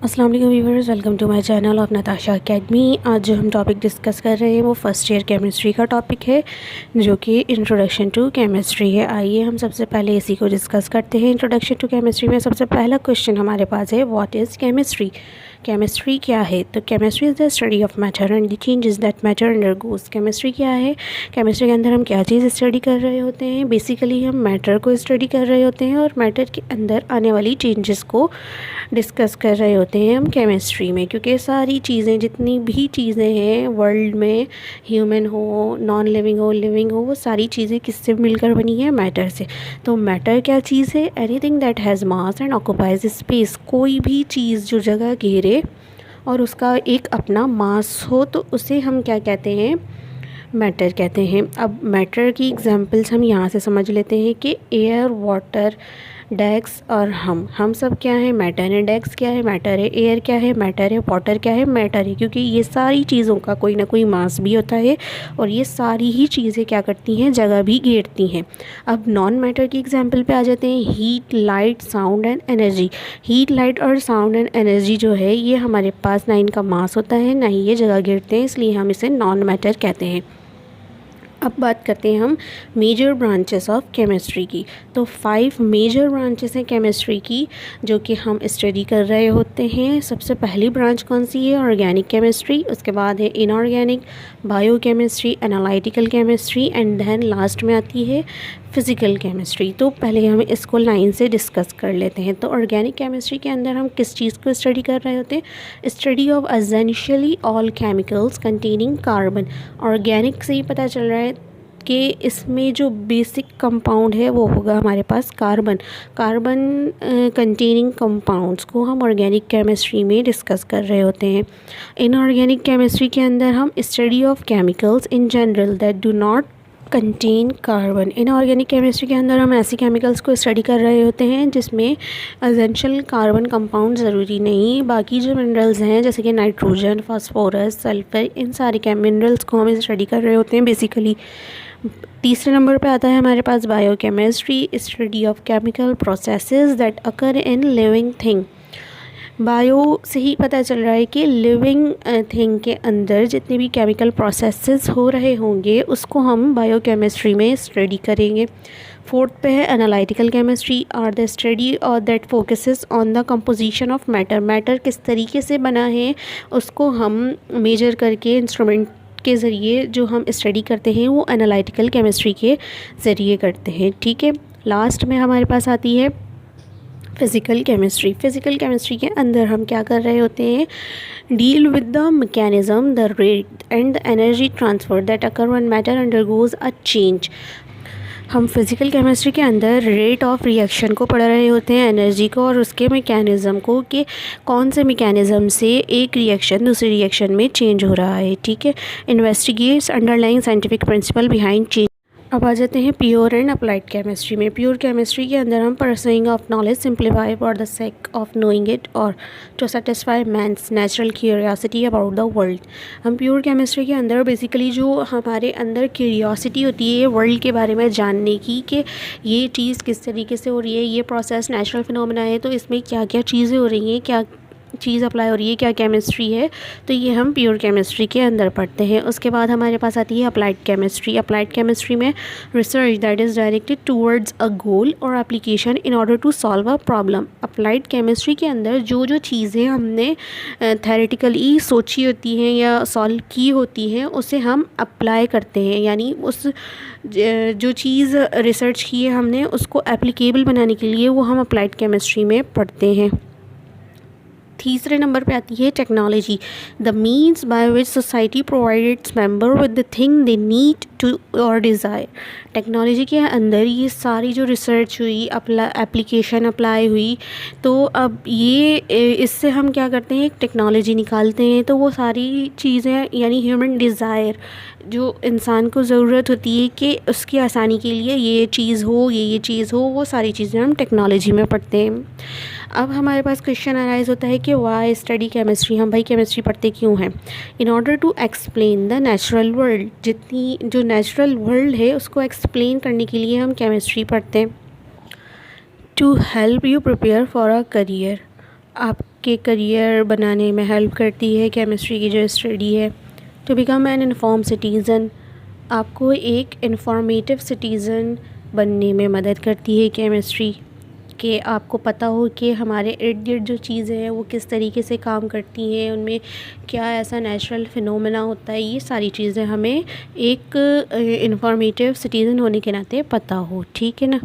अस्सलाम वालेकुम viewers, welcome to my channel of Natasha academy. आज जो हम टॉपिक डिस्कस कर रहे हैं वो फर्स्ट ईयर केमिस्ट्री का टॉपिक है, जो कि इंट्रोडक्शन टू केमिस्ट्री है। आइए हम सबसे पहले इसी को डिस्कस करते हैं। इंट्रोडक्शन टू केमिस्ट्री में सबसे पहला क्वेश्चन हमारे पास है, व्हाट इज़ केमिस्ट्री। केमिस्ट्री क्या है? तो chemistry is the study of matter and the changes that matter undergoes. Chemistry क्या है? केमिस्ट्री के अंदर हम क्या चीज़ स्टडी कर रहे होते हैं? बेसिकली हम मैटर को स्टडी कर रहे होते हैं और मैटर के अंदर आने वाली चेंजेस को डिस्कस कर रहे होते हैं हम केमिस्ट्री में, क्योंकि सारी चीज़ें, जितनी भी चीज़ें हैं वर्ल्ड में, ह्यूमन हो, नॉन लिविंग हो, लिविंग हो, वो सारी चीज़ें किससे मिलकर बनी है? मैटर से। तो मैटर क्या चीज़ है? Anything that has mass and occupies space. कोई भी चीज़ जो जगह घेरे और उसका एक अपना मास हो, तो उसे हम क्या कहते हैं? मैटर कहते हैं। अब मैटर की एग्जांपल्स हम यहाँ से समझ लेते हैं कि एयर, वाटर, डेस्क और हम सब क्या है? मैटर है। डेस्क क्या है? मैटर है। एयर क्या है? मैटर है। वाटर क्या है? मैटर है। क्योंकि ये सारी चीज़ों का कोई ना कोई मास भी होता है और ये सारी ही चीज़ें क्या करती हैं? जगह भी घेरती हैं। अब नॉन मैटर की एग्जांपल पे आ जाते हैं। Heat, light, sound and energy. Heat, light और साउंड एंड एनर्जी जो है, ये हमारे पास ना इनका मास होता है, ना ही ये जगह घेरते हैं, इसलिए हम इसे नॉन मैटर कहते हैं। अब बात करते हैं हम मेजर ब्रांचेस ऑफ केमिस्ट्री की। तो 5 मेजर ब्रांचेस हैं केमिस्ट्री की, जो कि हम स्टडी कर रहे होते हैं। सबसे पहली ब्रांच कौन सी है? Organic chemistry. उसके बाद है inorganic, biochemistry, analytical chemistry and then last में आती है फिज़िकल केमिस्ट्री। तो पहले हम इसको लाइन से डिस्कस कर लेते हैं। तो ऑर्गेनिक केमिस्ट्री के अंदर हम किस चीज़ को स्टडी कर रहे होते हैं? Study of essentially all chemicals containing carbon. Organic से ही पता चल रहा है कि इसमें जो बेसिक कंपाउंड है वो होगा हमारे पास कार्बन। कार्बन कंटेनिंग कंपाउंड्स को हम ऑर्गेनिक केमिस्ट्री में डिस्कस कर रहे होते हैं। इनऑर्गेनिक केमिस्ट्री के अंदर हम study of chemicals in general that do not contain carbon. Inorganic chemistry के अंदर हम ऐसी केमिकल्स को स्टडी कर रहे होते हैं जिसमें एसेंशियल कार्बन कंपाउंड ज़रूरी नहीं, बाकी जो मिनरल्स हैं जैसे कि नाइट्रोजन, फास्फोरस, सल्फर, इन सारे मिनरल्स को हम स्टडी कर रहे होते हैं बेसिकली। तीसरे नंबर पे आता है हमारे पास biochemistry, study of chemical processes that occur in living thing. Bio से ही पता चल रहा है कि लिविंग थिंग के अंदर जितने भी केमिकल प्रोसेसेस हो रहे होंगे उसको हम बायोकेमिस्ट्री में स्टडी करेंगे। फोर्थ पे है analytical chemistry, are the study और that focuses on the composition of matter. Matter किस तरीके से बना है उसको हम मेजर करके इंस्ट्रूमेंट के ज़रिए जो हम स्टडी करते हैं वो एनालिटिकल केमिस्ट्री के ज़रिए करते हैं। ठीक है। लास्ट में हमारे पास आती है फिज़िकल केमिस्ट्री। फिज़िकल केमिस्ट्री के अंदर हम क्या कर रहे होते हैं? Deal with the mechanism, the rate and the energy transfer that occur when matter undergoes a change. हम फिज़िकल केमिस्ट्री के अंदर रेट ऑफ रिएक्शन को पढ़ रहे होते हैं, एनर्जी को और उसके मैकेनिज़्म को, कि कौन से मैकेनिज़्म से एक रिएक्शन दूसरी रिएक्शन में चेंज हो रहा है। ठीक है। Investigates underlying scientific principle behind change. अब आ जाते हैं प्योर एंड अप्लाइड केमिस्ट्री में। प्योर केमिस्ट्री के अंदर हम pursuing of knowledge simplify for the sake of knowing it और to satisfy man's natural curiosity about the world. हम प्योर केमिस्ट्री के अंदर बेसिकली जो हमारे अंदर क्यूरियोसिटी होती है वर्ल्ड के बारे में जानने की, कि ये चीज़ किस तरीके से हो रही है, ये प्रोसेस नेचुरल फिनोमेना है, तो इसमें क्या क्या चीज़ें हो रही हैं, क्या चीज़ अप्लाई हो रही है, क्या केमिस्ट्री है, तो ये हम प्योर केमिस्ट्री के अंदर पढ़ते हैं। उसके बाद हमारे पास आती है अप्लाइड केमिस्ट्री। अप्लाइड केमिस्ट्री में research that is directed towards a goal और application in order to solve a problem. Applied chemistry के अंदर जो जो चीज़ें हमने थेरेटिकली सोची होती हैं या सॉल्व की होती हैं उसे हम अप्लाई करते हैं, यानी उस जो चीज़ रिसर्च की है हमने उसको एप्लीकेबल बनाने के लिए वो हम अप्लाइड केमिस्ट्री में पढ़ते हैं। तीसरे नंबर पे आती है technology, the means by which society provide its member with the thing they need to और डिज़ायर। टेक्नोलॉजी के अंदर ये सारी जो रिसर्च हुई, एप्लीकेशन अप्लाई हुई, तो अब ये इससे हम क्या करते हैं? एक टेक्नोलॉजी निकालते हैं। तो वो सारी चीज़ें यानी ह्यूमन डिज़ायर, जो इंसान को ज़रूरत होती है कि उसकी आसानी के लिए ये चीज़ हो, ये चीज़ हो, वो सारी चीज़ें हम टेक्नोलॉजी में पढ़ते हैं। अब हमारे पास क्वेश्चन अराइज होता है कि वाई स्टडी केमिस्ट्री। हम भाई केमिस्ट्री पढ़ते क्यों हैं? In order to explain the natural world. जितनी जो नेचुरल वर्ल्ड है उसको एक्सप्लेन करने के लिए हम केमिस्ट्री पढ़ते हैं। To help you prepare for a career. आपके करियर बनाने में हेल्प करती है केमिस्ट्री की जो स्टडी है। To become an inform citizen, आपको एक इंफॉर्मेटिव सिटीज़न बनने में मदद करती है केमिस्ट्री, कि आपको पता हो कि हमारे इर्द गिर्द जो चीज़ें हैं वो किस तरीके से काम करती हैं, उनमें क्या ऐसा नेचुरल फिनोमेना होता है। ये सारी चीज़ें हमें एक इंफॉर्मेटिव सिटीज़न होने के नाते पता हो, ठीक है ना।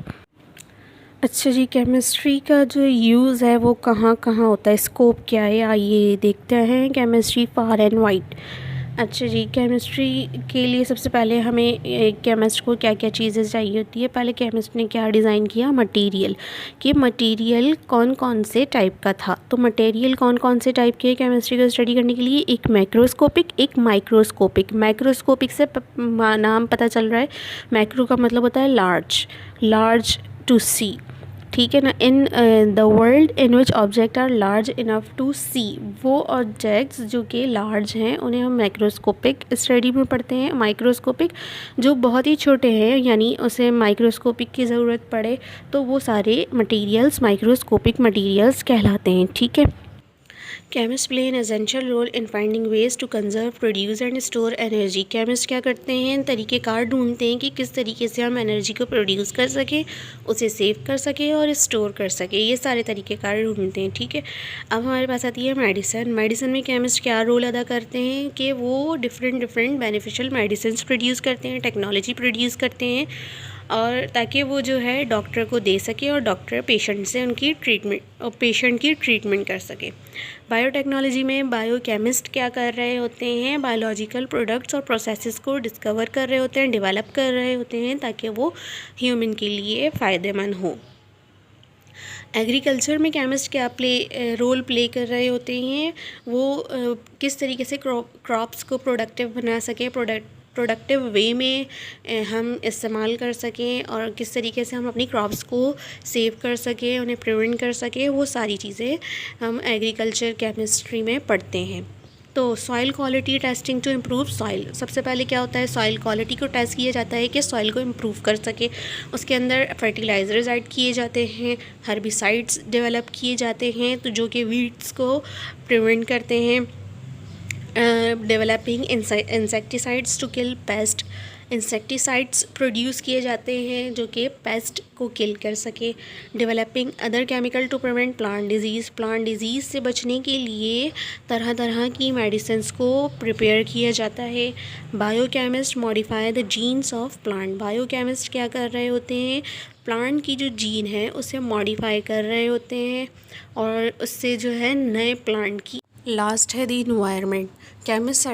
अच्छा जी, केमिस्ट्री का जो यूज़ है वो कहाँ कहाँ होता है, स्कोप क्या है, आइए देखते हैं। Chemistry far and wide. अच्छा जी, केमिस्ट्री के लिए सबसे पहले हमें एक केमिस्ट को क्या क्या चीज़ें चाहिए होती है। पहले केमिस्ट ने क्या डिज़ाइन किया, मटेरियल, कि मटेरियल कौन कौन से टाइप का था। तो मटेरियल कौन कौन से टाइप के केमिस्ट्री को स्टडी करने के लिए, एक मैक्रोस्कोपिक, एक माइक्रोस्कोपिक। मैक्रोस्कोपिक से नाम पता चल रहा है, मैक्रो का मतलब होता है लार्ज, लार्ज टू सी, ठीक है ना। In the world in which object are large enough to see, वो ऑब्जेक्ट्स जो कि लार्ज हैं उन्हें हम माइक्रोस्कोपिक स्टडी में पढ़ते हैं। माइक्रोस्कोपिक जो बहुत ही छोटे हैं, यानी उसे माइक्रोस्कोपिक की ज़रूरत पड़े तो वो सारे मटेरियल्स माइक्रोस्कोपिक मटेरियल्स कहलाते हैं, ठीक है। Chemist play an essential role in finding ways to conserve, produce and store energy. Chemist क्या करते हैं, तरीक़ेकार ढूंढते हैं कि किस तरीके से हम एनर्जी को प्रोड्यूस कर सकें, उसे सेव कर सकें और स्टोर कर सकें। ये सारे तरीक़ेकार ढूंढते हैं, ठीक है। अब हमारे पास आती है मेडिसिन। मेडिसिन में केमिस्ट क्या रोल अदा करते हैं कि वो डिफरेंट बेनिफिशियल मेडिसिन प्रोड्यूस करते हैं, टेक्नोलॉजी प्रोड्यूस करते हैं, और ताकि वो जो है डॉक्टर को दे सके और डॉक्टर पेशेंट से उनकी ट्रीटमेंट और पेशेंट की ट्रीटमेंट कर सके। बायोटेक्नोलॉजी में बायोकेमिस्ट क्या कर रहे होते हैं, बायोलॉजिकल प्रोडक्ट्स और प्रोसेसेस को डिस्कवर कर रहे होते हैं, डेवलप कर रहे होते हैं ताकि वो ह्यूमन के लिए फ़ायदेमंद हो। एग्रीकल्चर में केमिस्ट क्या रोल प्ले कर रहे होते हैं, वो किस तरीके से क्रॉप्स को प्रोडक्टिव बना सके, प्रोडक्टिव वे में हम इस्तेमाल कर सकें, और किस तरीके से हम अपनी क्रॉप्स को सेव कर सकें, उन्हें प्रिवेंट कर सकें, वो सारी चीज़ें हम एग्रीकल्चर केमिस्ट्री में पढ़ते हैं। तो soil quality testing to improve soil, सबसे पहले क्या होता है, सॉइल क्वालिटी को टेस्ट किया जाता है कि सॉइल को इम्प्रूव कर सके। उसके अंदर फर्टिलाइज़र्स ऐड किए जाते हैं, हर्बिसाइड्स डेवलप किए जाते हैं तो जो कि वीड्स को प्रिवेंट करते हैं। Developing insecticides to kill pest, insecticides produce किए जाते हैं जो कि पेस्ट को किल कर सके। Developing other chemical to prevent plant disease से बचने के लिए तरह तरह की मेडिसिन्स को प्रिपेयर किया जाता है। Biochemist modify the jeans of plant, biochemist क्या कर रहे होते हैं, प्लांट की जो जीन है उसे मॉडिफाई कर रहे होते हैं और उससे जो है नए प्लांट की। लास्ट है the environment. Chemist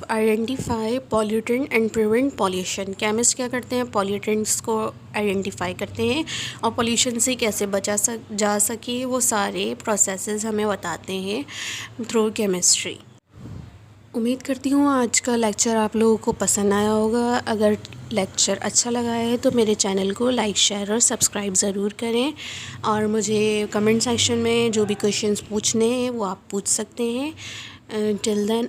identify pollutant and prevent pollution. Chemist क्या करते हैं, पॉल्यूटेंट्स को आइडेंटिफाई करते हैं और पॉल्यूशन से कैसे जा सके वो सारे प्रोसेसेस हमें बताते हैं थ्रू केमिस्ट्री। उम्मीद करती हूँ आज का लेक्चर आप लोगों को पसंद आया होगा। अगर लेक्चर अच्छा लगा है तो मेरे चैनल को लाइक, शेयर और सब्सक्राइब ज़रूर करें, और मुझे कमेंट सेक्शन में जो भी क्वेश्चंस पूछने हैं वो आप पूछ सकते हैं। Till then